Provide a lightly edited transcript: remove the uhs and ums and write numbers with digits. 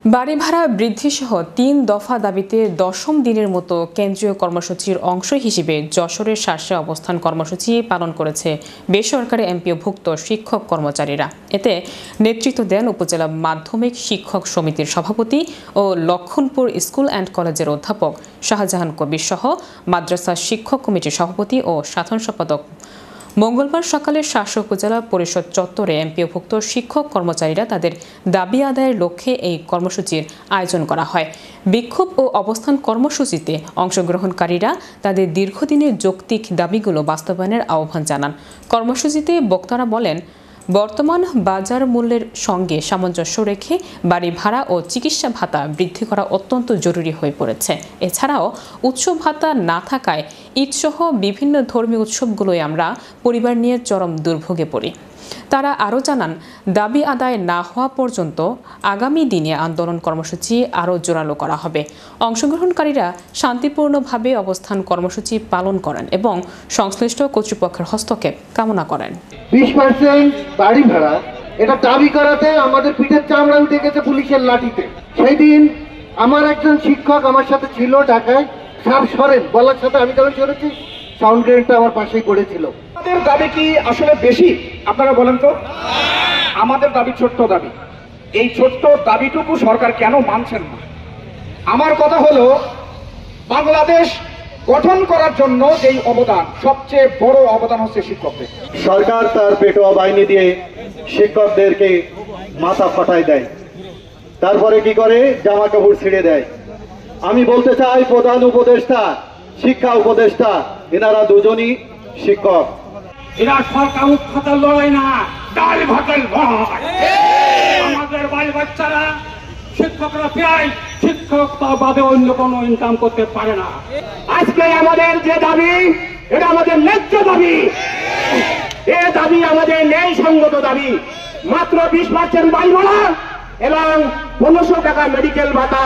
বাড়ি ভাড়া বৃদ্ধিসহ ৩ দফা দাবিতে দশম দিনের মতো কেন্দ্রীয় কর্মসূচির অংশ হিসেবে যশোরের শার্শে অবস্থান কর্মসূচি পালন করেছে বেসরকারি এমপিওভুক্ত শিক্ষক কর্মচারীরা। এতে নেতৃত্ব দেন উপজেলা মাধ্যমিক শিক্ষক সমিতির সভাপতি ও লক্ষণপুর স্কুল অ্যান্ড কলেজের অধ্যাপক শাহজাহান কবির সহ মাদ্রাসা শিক্ষক কমিটির সভাপতি ও সাধারণ সম্পাদক। মঙ্গলবার সকালে শার্শে উপজেলা পরিষদ চত্বরে এমপিওভুক্ত শিক্ষক কর্মচারীরা তাদের দাবি আদায়ের লক্ষ্যে এই কর্মসূচির আয়োজন করা হয়। বিক্ষোভ ও অবস্থান কর্মসূচিতে অংশগ্রহণকারীরা তাদের দীর্ঘদিনের যৌক্তিক দাবিগুলো বাস্তবায়নের আহ্বান জানান। কর্মসূচিতে বক্তারা বলেন, বর্তমান বাজার মূল্যের সঙ্গে সামঞ্জস্য রেখে বাড়ি ভাড়া ও চিকিৎসা ভাতা বৃদ্ধি করা অত্যন্ত জরুরি হয়ে পড়েছে। এছাড়াও উৎসব ভাতা না থাকায় ঈদসহ বিভিন্ন ধর্মীয় উৎসবগুলোয় আমরা পরিবার নিয়ে চরম দুর্ভোগে পড়ি। তারা আরও জানান, দাবি আদায় না হওয়া পর্যন্ত আগামী দিনে আন্দোলন কর্মসূচি আরও জোরালো করা হবে। অংশগ্রহণকারীরা শান্তিপূর্ণভাবে অবস্থান কর্মসূচি পালন করেন এবং সংশ্লিষ্ট কর্তৃপক্ষের হস্তক্ষেপ কামনা করেন। 20% বাড়ি ভাড়া এটা দাবি করাতে আমাদের পিঠের চামড়া উঠে গেছে পুলিশের লাঠিতে। সেই দিন আমার একজন শিক্ষক আমার সাথে ছিল ঢাকায়, স্যার সরেন বলার সাথে আমি যখন সরেছি সাউন্ড গ্রেনেডটা আমার পাশেই পড়েছিল। আমাদের দাবি কি আসলে বেশি? আপনারা বলেন তো। আমাদের দাবি ছোট্ট দাবি। এই ছোট্ট দাবিটুকু সরকার কেন মানছেন না? আমার কথা হলো, বাংলাদেশ গঠন করার জন্য যেই অবদান, সবচেয়ে বড় অবদান হচ্ছে শিক্ষকদের। সরকার তার পেটোয়া বাহিনী দিয়ে শিক্ষকদেরকে মাথা ফাটায় দেয়, তারপরে কি করে জামা কাপড় ছিঁড়ে দেয়। আমি বলতে চাই, প্রধান উপদেষ্টা, শিক্ষা উপদেষ্টা, এনারা দুজনই শিক্ষক। এরা সরকার উৎখাতের লড়াই না, ডাল ভাতের লড়াই। আমাদের বাড়ি বাচ্চারা, শিক্ষকরা প্রায় শিক্ষক বাদে অন্য কোনো ইনকাম করতে পারে না। আজকে আমাদের যে দাবি, এটা আমাদের ন্যায্য দাবি। এ দাবি আমাদের ন্যায়সঙ্গত দাবি। মাত্র 20% বাড়ি ভাড়া এবং 1500 টাকা মেডিকেল ভাতা